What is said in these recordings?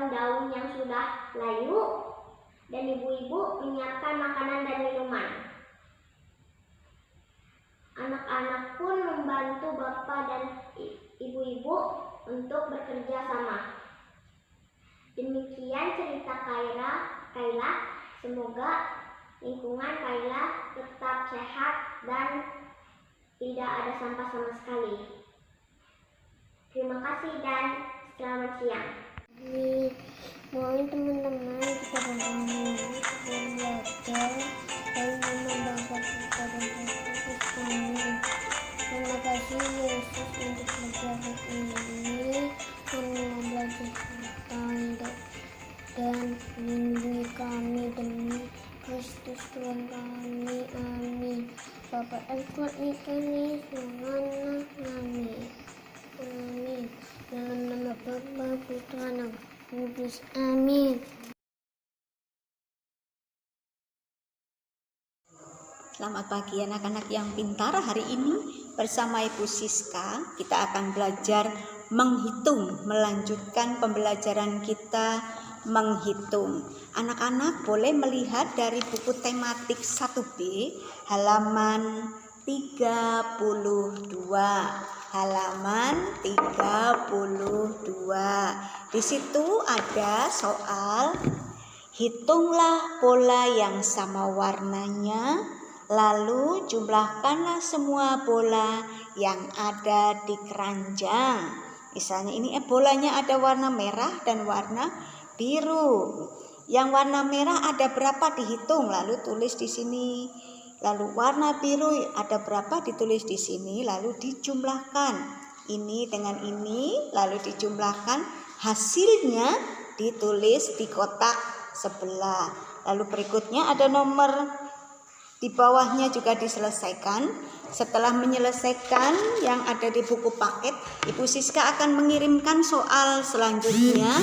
daun-daun yang sudah layu, dan ibu-ibu menyiapkan makanan dan minuman. Anak-anak pun membantu bapak dan ibu-ibu untuk bekerja sama. Demikian cerita Kayla. Semoga lingkungan Kayla tetap sehat dan tidak ada sampah sama sekali. Terima kasih dan selamat siang. Mohon teman-teman kita belajar dan membanggakan kepada Yesus. Amin. Terima kasih Yesus untuk pelajaran ini. Kami mau belajar tentang dan lindungi kami demi Kristus Tuhan kami. Amin. Bapa dan Tuhan kami, amin. Amin. Dalam nama Bapa, Putra, dan Kudus. Amin. Selamat pagi anak-anak yang pintar. Hari ini bersama Ibu Siska kita akan belajar menghitung, melanjutkan pembelajaran kita menghitung. Anak-anak boleh melihat dari buku tematik 1B halaman 32. Halaman 32. Di situ ada soal hitunglah bola yang sama warnanya, lalu jumlahkanlah semua bola yang ada di keranjang. Misalnya ini bolanya ada warna merah dan warna biru. Yang warna merah ada berapa dihitung, lalu tulis di sini. Lalu warna biru ada berapa ditulis di sini, lalu dijumlahkan. Ini dengan ini lalu dijumlahkan, hasilnya ditulis di kotak sebelah. Lalu berikutnya ada nomor di bawahnya juga diselesaikan. Setelah menyelesaikan yang ada di buku paket, Ibu Siska akan mengirimkan soal selanjutnya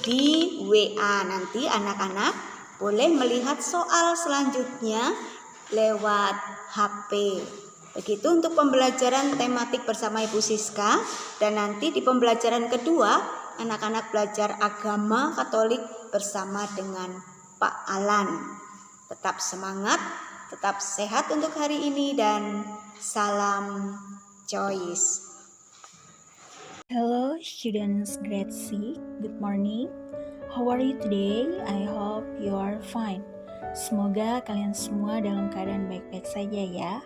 di WA. Nanti anak-anak boleh melihat soal selanjutnya lewat HP. Begitu untuk pembelajaran tematik bersama Ibu Siska. Dan nanti di pembelajaran kedua, anak-anak belajar agama Katolik bersama dengan Pak Alan. Tetap semangat, tetap sehat untuk hari ini, dan salam Joyce. Hello students grade 6, good morning. How are you today? I hope you are fine. Semoga kalian semua dalam keadaan baik-baik saja ya.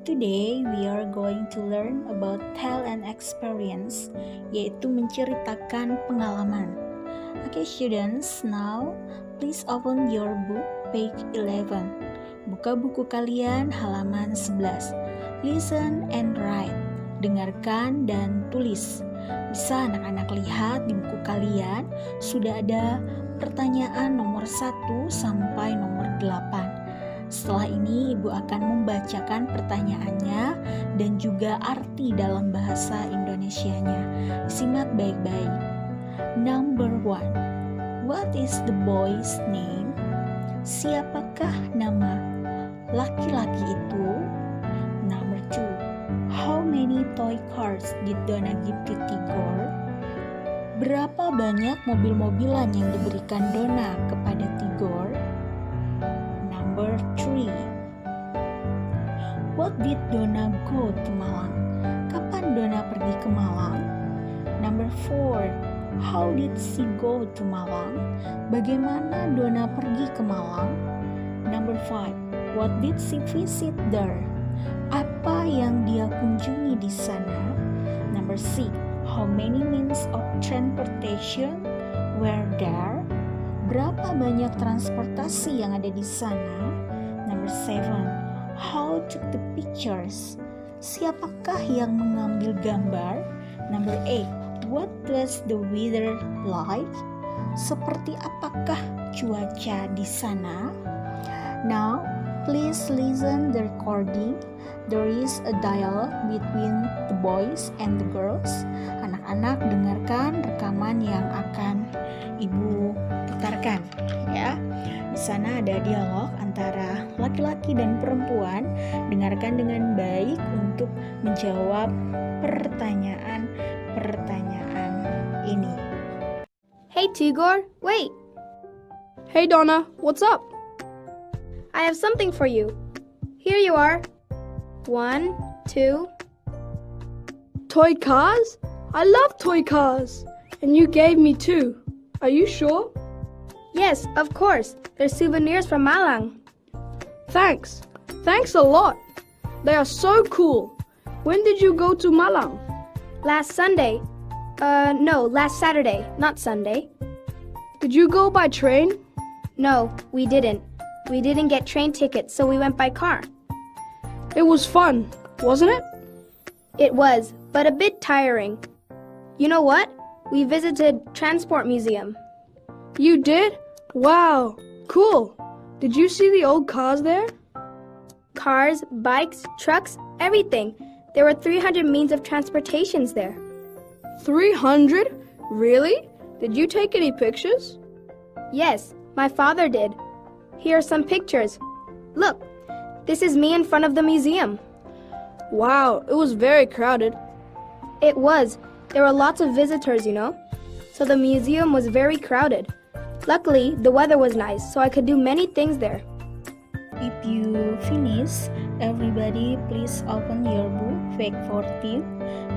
Today we are going to learn about tell and experience, yaitu menceritakan pengalaman. Okay students, now please open your book page 11. Buka buku kalian halaman 11. Listen and write. Dengarkan dan tulis. Bisa anak-anak lihat di buku kalian sudah ada pertanyaan nomor 1 sampai nomor 8. Setelah ini ibu akan membacakan pertanyaannya dan juga arti dalam bahasa Indonesianya. Simak baik-baik. Number 1. What is the boy's name? Siapakah nama laki-laki itu? Number 2. How many toy cars did Donna give to Tigor? Berapa banyak mobil-mobilan yang diberikan Donna kepada Tigor? Number 3. What did Donna go to Malang? Kapan Donna pergi ke Malang? Number 4. How did she go to Malang? Bagaimana Donna pergi ke Malang? Number 5. What did she visit there? Apa yang dia kunjungi di sana? Number 6. How many means of transportation were there? Berapa banyak transportasi yang ada di sana? Number 7. How took the pictures? Siapakah yang mengambil gambar? Number 8. What was the weather like? Seperti apakah cuaca di sana? Now, please listen the recording. There is a dialogue between the boys and the girls. Anak-anak dengarkan rekaman yang akan ibu putarkan ya. Di sana ada dialog antara laki-laki dan perempuan. Dengarkan dengan baik untuk menjawab pertanyaan-pertanyaan ini. Hey Hey, Tigor, wait. Hey Donna, what's up? I have something for you. Here you are. 1, 2. Toy cars? I love toy cars. And you gave me 2. Are you sure? Yes, of course. They're souvenirs from Malang. Thanks. Thanks a lot. They are so cool. When did you go to Malang? Last Sunday. No, last Saturday, not Sunday. Did you go by train? No, we didn't. We didn't get train tickets, so we went by car. It was fun, wasn't it? It was, but a bit tiring. You know what? We visited Transport Museum. You did? Wow, cool. Did you see the old cars there? Cars, bikes, trucks, everything. There were 300 means of transportations there. 300? Really? Did you take any pictures? Yes, my father did. Here are some pictures. Look, this is me in front of the museum. Wow, it was very crowded. It was. There were lots of visitors, you know. So the museum was very crowded. Luckily, the weather was nice, so I could do many things there. If you finish, everybody please open your book, Fact 14.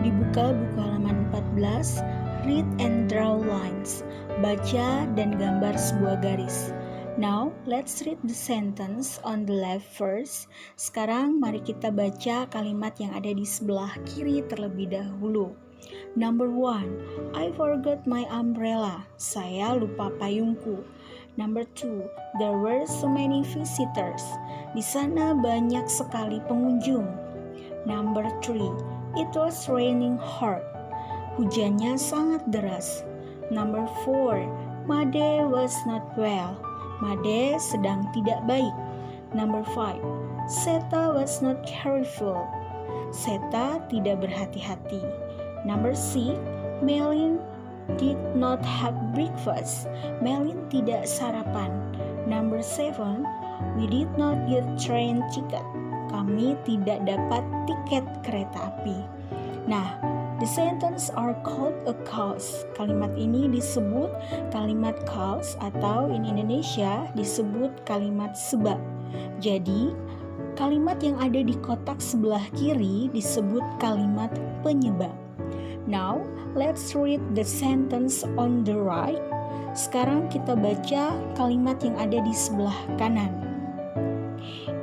Dibuka buku halaman 14. Read and draw lines. Baca dan gambar sebuah garis. Now, let's read the sentence on the left first. Sekarang mari kita baca kalimat yang ada di sebelah kiri terlebih dahulu. Number 1, I forgot my umbrella. Saya lupa payungku. Number 2, there were so many visitors. Di sana banyak sekali pengunjung. Number 3, it was raining hard. Hujannya sangat deras. Number 4, Made was not well. Made sedang tidak baik. Number 5, Seta was not careful. Seta tidak berhati-hati. Number 6, Melin did not have breakfast. Melin tidak sarapan. Number 7, we did not get train ticket. Kami tidak dapat tiket kereta api. Nah, the sentence are called a cause. Kalimat ini disebut kalimat cause atau in Indonesia disebut kalimat sebab. Jadi, kalimat yang ada di kotak sebelah kiri disebut kalimat penyebab. Now, let's read the sentence on the right. Sekarang kita baca kalimat yang ada di sebelah kanan.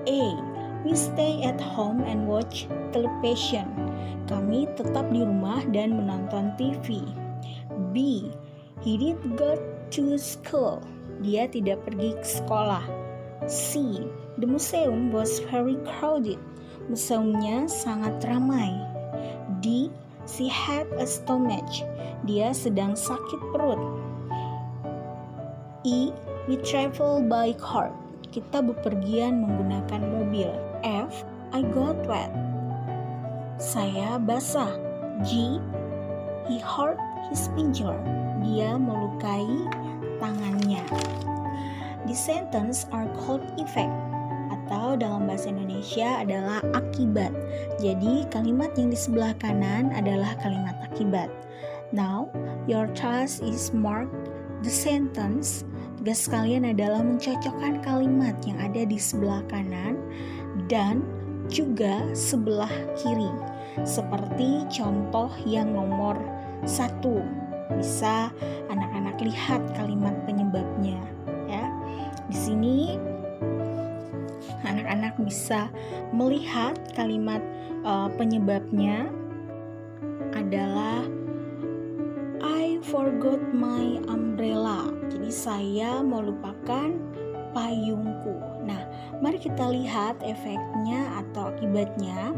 A. We stay at home and watch television. Kami tetap di rumah dan menonton TV. B. He did go to school. Dia tidak pergi ke sekolah. C. The museum was very crowded. Museumnya sangat ramai. D. She had a stomach. Dia sedang sakit perut. E. We travel by car. Kita bepergian menggunakan mobil. F. I got wet. Saya basah. G. He hurt his finger. Dia melukai tangannya. The sentence are called effect, atau dalam bahasa Indonesia adalah akibat. Jadi kalimat yang di sebelah kanan adalah kalimat akibat. Now, your task is mark the sentence. Tugas kalian adalah mencocokkan kalimat yang ada di sebelah kanan dan juga sebelah kiri. Seperti contoh yang nomor 1. Bisa anak-anak lihat kalimat penyebabnya, ya. Di sini anak-anak bisa melihat kalimat penyebabnya adalah I forgot my umbrella. Jadi saya melupakan payungku. Nah, mari kita lihat efeknya atau akibatnya.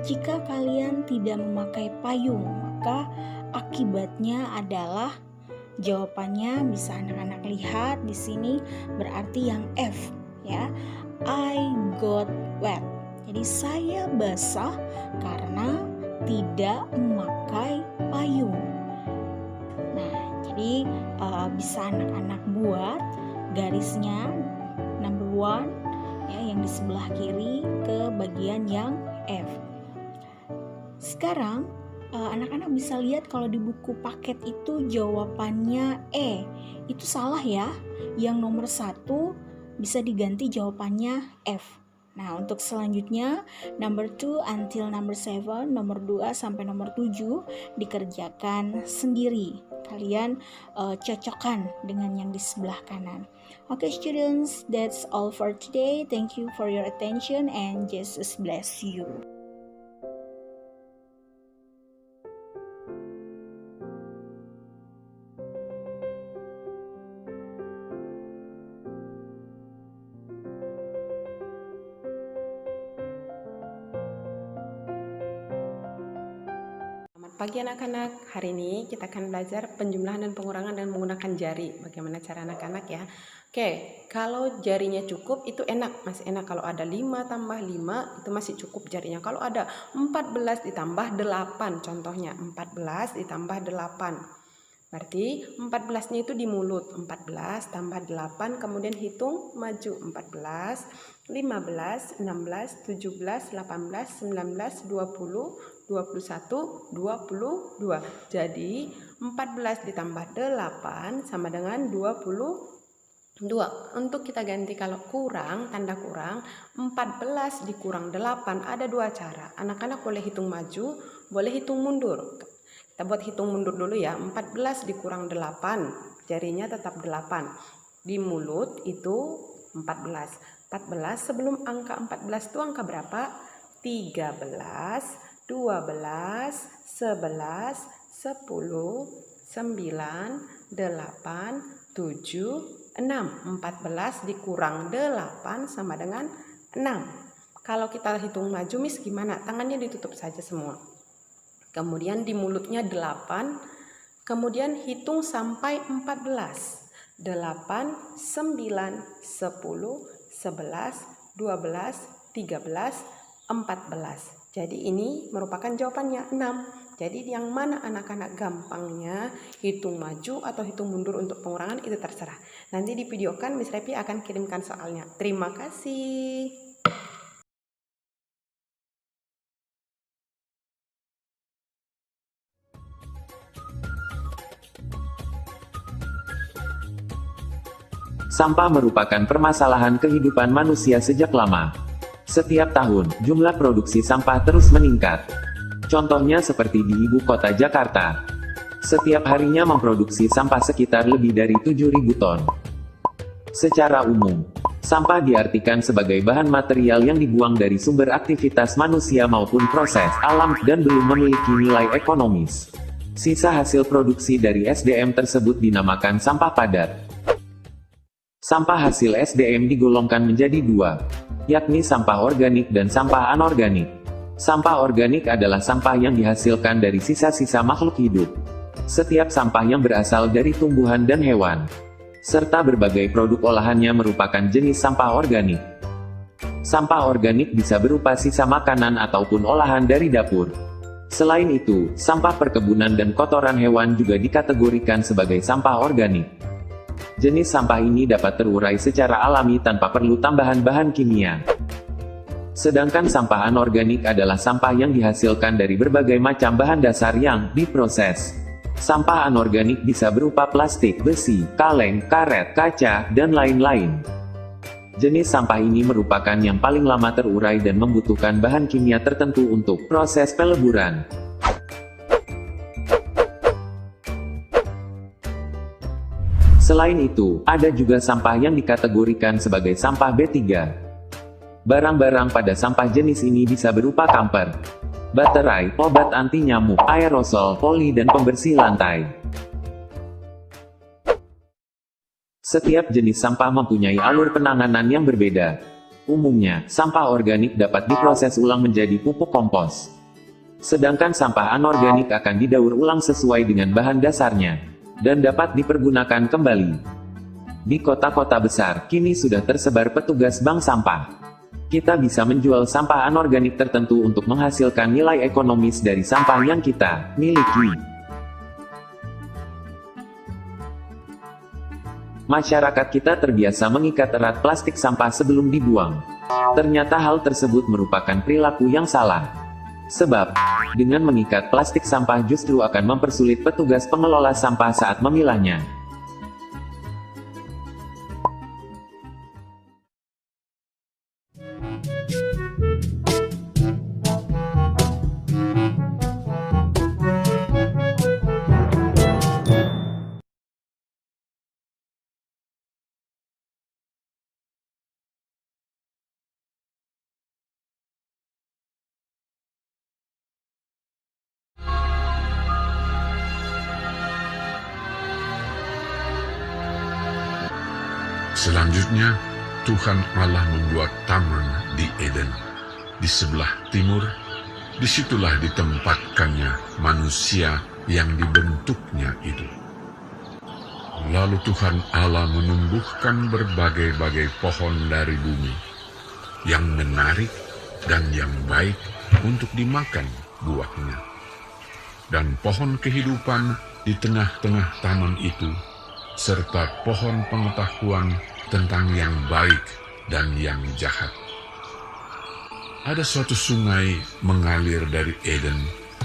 Jika kalian tidak memakai payung, maka akibatnya adalah jawabannya bisa anak-anak lihat di sini berarti yang F, ya. I got wet. Jadi saya basah karena tidak memakai payung. Nah, jadi bisa anak-anak buat garisnya number 1 ya, yang di sebelah kiri ke bagian yang F. Sekarang Anak-anak bisa lihat kalau di buku paket itu jawabannya E. Itu salah ya. Yang nomor 1 bisa diganti jawabannya F. Nah, untuk selanjutnya, number 2 until number 7, nomor 2 sampai nomor 7 dikerjakan sendiri. Kalian cocokkan dengan yang di sebelah kanan. Okay, students, that's all for today. Thank you for your attention and Jesus bless you. Pagi anak-anak, hari ini kita akan belajar penjumlahan dan pengurangan dengan menggunakan jari. Bagaimana cara anak-anak ya? Oke, kalau jarinya cukup itu enak, masih enak. Kalau ada 5 tambah 5 itu masih cukup jarinya. Kalau ada 14 ditambah 8, contohnya 14 ditambah 8. Berarti 14-nya itu di mulut, 14 tambah 8, kemudian hitung maju 14, 15, 16, 17, 18, 19, 20, 21, 22. Jadi 14 ditambah 8 sama dengan 22. Untuk kita ganti kalau kurang, tanda kurang, 14 dikurang 8 ada 2 cara. Anak-anak boleh hitung maju, boleh hitung mundur. Kita buat hitung mundur dulu ya. 14 dikurang 8, jarinya tetap 8. Di mulut itu 14. 14 sebelum angka 14 itu angka berapa? 13, 12, 11, 10, 9, 8, 7, 6. 14 dikurang 8 sama dengan 6. Kalau kita hitung maju, Miss, gimana? Tangannya ditutup saja semua. Kemudian di mulutnya 8. Kemudian hitung sampai 14. 8, 9, 10, 11, 12, 13, 14. Jadi ini merupakan jawabannya 6. Jadi yang mana anak-anak gampangnya hitung maju atau hitung mundur untuk pengurangan itu terserah. Nanti di video kan Miss Repi akan kirimkan soalnya. Terima kasih. Sampah merupakan permasalahan kehidupan manusia sejak lama. Setiap tahun, jumlah produksi sampah terus meningkat. Contohnya seperti di ibu kota Jakarta. Setiap harinya memproduksi sampah sekitar lebih dari 7.000 ton. Secara umum, sampah diartikan sebagai bahan material yang dibuang dari sumber aktivitas manusia maupun proses alam dan belum memiliki nilai ekonomis. Sisa hasil produksi dari SDM tersebut dinamakan sampah padat. Sampah hasil SDM digolongkan menjadi 2, yakni sampah organik dan sampah anorganik. Sampah organik adalah sampah yang dihasilkan dari sisa-sisa makhluk hidup. Setiap sampah yang berasal dari tumbuhan dan hewan, serta berbagai produk olahannya merupakan jenis sampah organik. Sampah organik bisa berupa sisa makanan ataupun olahan dari dapur. Selain itu, sampah perkebunan dan kotoran hewan juga dikategorikan sebagai sampah organik. Jenis sampah ini dapat terurai secara alami tanpa perlu tambahan bahan kimia. Sedangkan sampah anorganik adalah sampah yang dihasilkan dari berbagai macam bahan dasar yang diproses. Sampah anorganik bisa berupa plastik, besi, kaleng, karet, kaca, dan lain-lain. Jenis sampah ini merupakan yang paling lama terurai dan membutuhkan bahan kimia tertentu untuk proses peleburan. Selain itu, ada juga sampah yang dikategorikan sebagai sampah B3. Barang-barang pada sampah jenis ini bisa berupa kamper, baterai, obat anti nyamuk, aerosol, poli dan pembersih lantai. Setiap jenis sampah mempunyai alur penanganan yang berbeda. Umumnya, sampah organik dapat diproses ulang menjadi pupuk kompos. Sedangkan sampah anorganik akan didaur ulang sesuai dengan bahan dasarnya dan dapat dipergunakan kembali. Di kota-kota besar, kini sudah tersebar petugas bank sampah. Kita bisa menjual sampah anorganik tertentu untuk menghasilkan nilai ekonomis dari sampah yang kita miliki. Masyarakat kita terbiasa mengikat erat plastik sampah sebelum dibuang. Ternyata hal tersebut merupakan perilaku yang salah. Sebab, dengan mengikat plastik sampah justru akan mempersulit petugas pengelola sampah saat memilahnya. Selanjutnya, Tuhan Allah membuat taman di Eden, di sebelah timur. Disitulah ditempatkannya manusia yang dibentuknya itu. Lalu Tuhan Allah menumbuhkan berbagai-bagai pohon dari bumi, yang menarik dan yang baik untuk dimakan buahnya. Dan pohon kehidupan di tengah-tengah taman itu, serta pohon pengetahuan tentang yang baik dan yang jahat. Ada suatu sungai mengalir dari Eden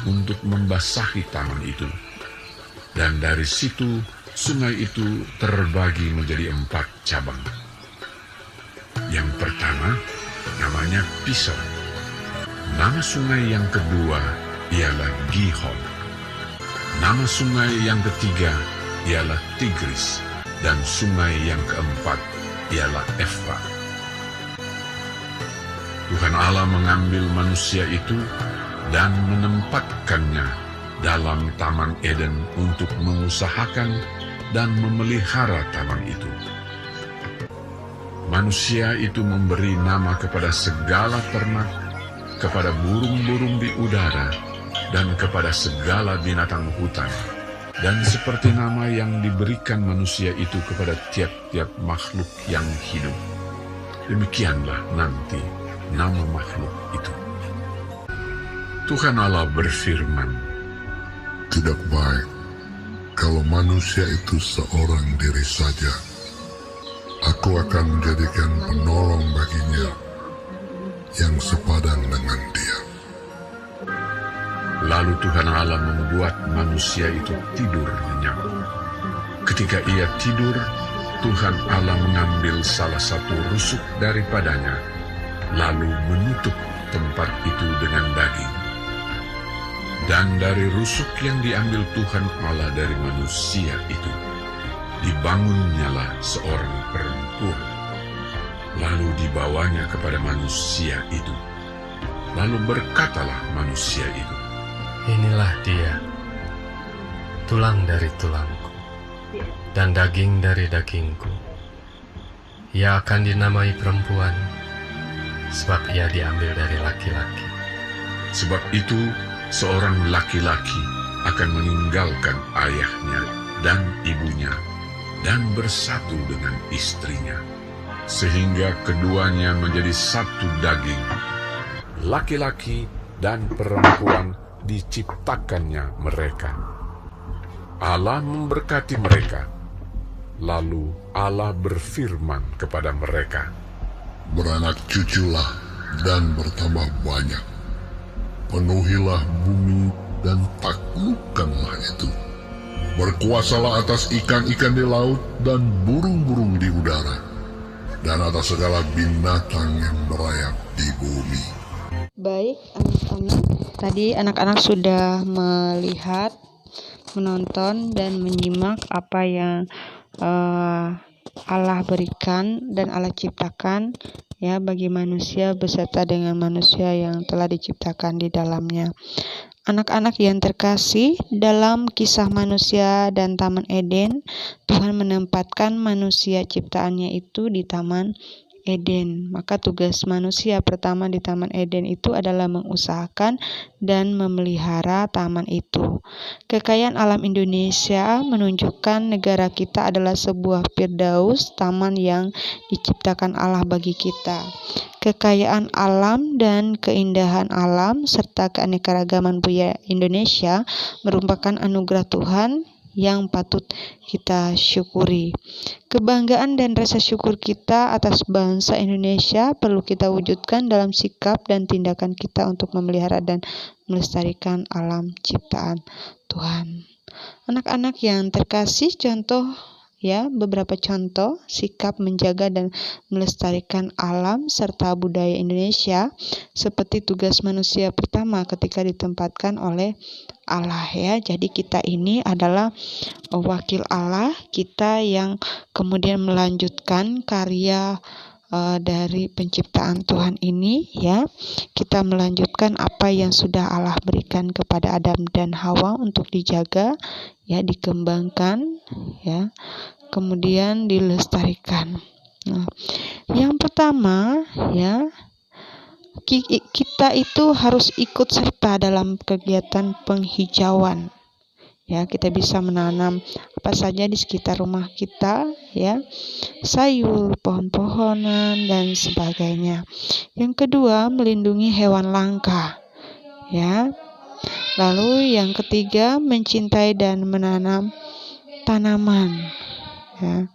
untuk membasahi taman itu. Dan dari situ, sungai itu terbagi menjadi 4 cabang. Yang pertama, namanya Pison. Nama sungai yang kedua ialah Gihon. Nama sungai yang ketiga ialah Tigris, dan sungai yang keempat ialah Efrat. Tuhan Allah mengambil manusia itu dan menempatkannya dalam Taman Eden untuk mengusahakan dan memelihara taman itu. Manusia itu memberi nama kepada segala ternak, kepada burung-burung di udara, dan kepada segala binatang hutan. Dan seperti nama yang diberikan manusia itu kepada tiap-tiap makhluk yang hidup, demikianlah nanti nama makhluk itu. Tuhan Allah berfirman, "Tidak baik kalau manusia itu seorang diri saja. Aku akan menjadikan penolong baginya yang sepadan dengan dia." Lalu Tuhan Allah membuat manusia itu tidur nyenyak. Ketika ia tidur, Tuhan Allah mengambil salah satu rusuk daripadanya, lalu menutup tempat itu dengan daging. Dan dari rusuk yang diambil Tuhan Allah dari manusia itu, dibangunnyalah seorang perempuan. Lalu dibawanya kepada manusia itu. Lalu berkatalah manusia itu, "Inilah dia, tulang dari tulangku, dan daging dari dagingku. Ia akan dinamai perempuan, sebab ia diambil dari laki-laki." Sebab itu, seorang laki-laki akan meninggalkan ayahnya dan ibunya, dan bersatu dengan istrinya, sehingga keduanya menjadi satu daging. Laki-laki dan perempuan diciptakannya mereka. Allah memberkati mereka. Lalu Allah berfirman kepada mereka, "Beranak cuculah dan bertambah banyak. Penuhilah bumi dan taklukkanlah itu. Berkuasalah atas ikan-ikan di laut dan burung-burung di udara, dan atas segala binatang yang merayap di bumi." Baik, anak-anak. Tadi anak-anak sudah melihat, menonton, dan menyimak apa yang Allah berikan dan Allah ciptakan ya bagi manusia beserta dengan manusia yang telah diciptakan di dalamnya. Anak-anak yang terkasih, dalam kisah manusia dan Taman Eden, Tuhan menempatkan manusia ciptaannya itu di Taman Eden. Maka tugas manusia pertama di Taman Eden itu adalah mengusahakan dan memelihara taman itu. Kekayaan alam Indonesia menunjukkan negara kita adalah sebuah firdaus, taman yang diciptakan Allah bagi kita. Kekayaan alam dan keindahan alam serta keanekaragaman budaya Indonesia merupakan anugerah Tuhan yang patut kita syukuri. Kebanggaan dan rasa syukur kita atas bangsa Indonesia perlu kita wujudkan dalam sikap dan tindakan kita untuk memelihara dan melestarikan alam ciptaan Tuhan. Anak-anak yang terkasih, beberapa contoh sikap menjaga dan melestarikan alam serta budaya Indonesia seperti tugas manusia pertama ketika ditempatkan oleh Allah ya. Jadi kita ini adalah wakil Allah, kita yang kemudian melanjutkan karya dari penciptaan Tuhan ini ya. Kita melanjutkan apa yang sudah Allah berikan kepada Adam dan Hawa untuk dijaga ya, dikembangkan ya, kemudian dilestarikan. Nah, yang pertama ya, kita itu harus ikut serta dalam kegiatan penghijauan. Ya, kita bisa menanam apa saja di sekitar rumah kita ya, sayur, pohon-pohonan dan sebagainya. Yang kedua, melindungi hewan langka ya. Lalu yang ketiga, mencintai dan menanam tanaman ya.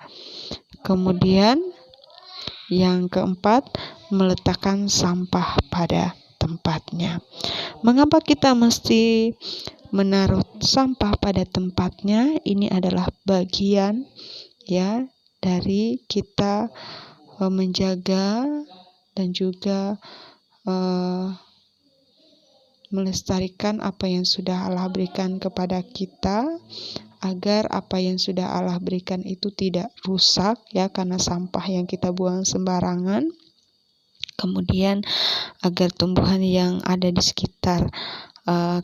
Kemudian yang keempat, meletakkan sampah pada tempatnya. Mengapa kita mesti menaruh sampah pada tempatnya? Ini adalah bagian ya dari kita menjaga dan juga melestarikan apa yang sudah Allah berikan kepada kita, agar apa yang sudah Allah berikan itu tidak rusak ya karena sampah yang kita buang sembarangan. Kemudian agar tumbuhan yang ada di sekitar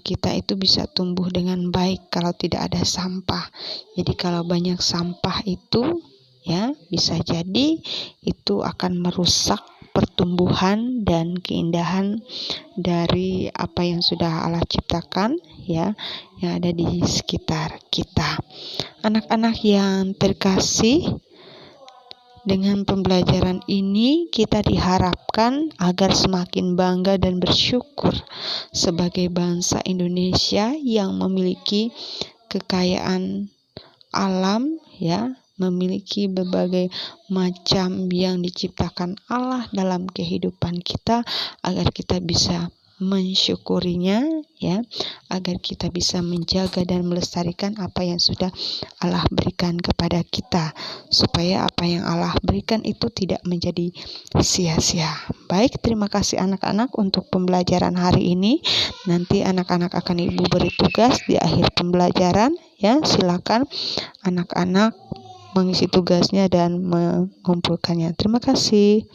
kita itu bisa tumbuh dengan baik kalau tidak ada sampah. Jadi kalau banyak sampah itu ya bisa jadi itu akan merusak pertumbuhan dan keindahan dari apa yang sudah Allah ciptakan ya, yang ada di sekitar kita. Anak-anak yang terkasih, dengan pembelajaran ini kita diharapkan agar semakin bangga dan bersyukur sebagai bangsa Indonesia yang memiliki kekayaan alam ya, memiliki berbagai macam yang diciptakan Allah dalam kehidupan kita, agar kita bisa mensyukurinya ya, agar kita bisa menjaga dan melestarikan apa yang sudah Allah berikan kepada kita, supaya apa yang Allah berikan itu tidak menjadi sia-sia. Baik, terima kasih anak-anak untuk pembelajaran hari ini. Nanti anak-anak akan Ibu beri tugas di akhir pembelajaran ya. Silakan anak-anak mengisi tugasnya dan mengumpulkannya. Terima kasih.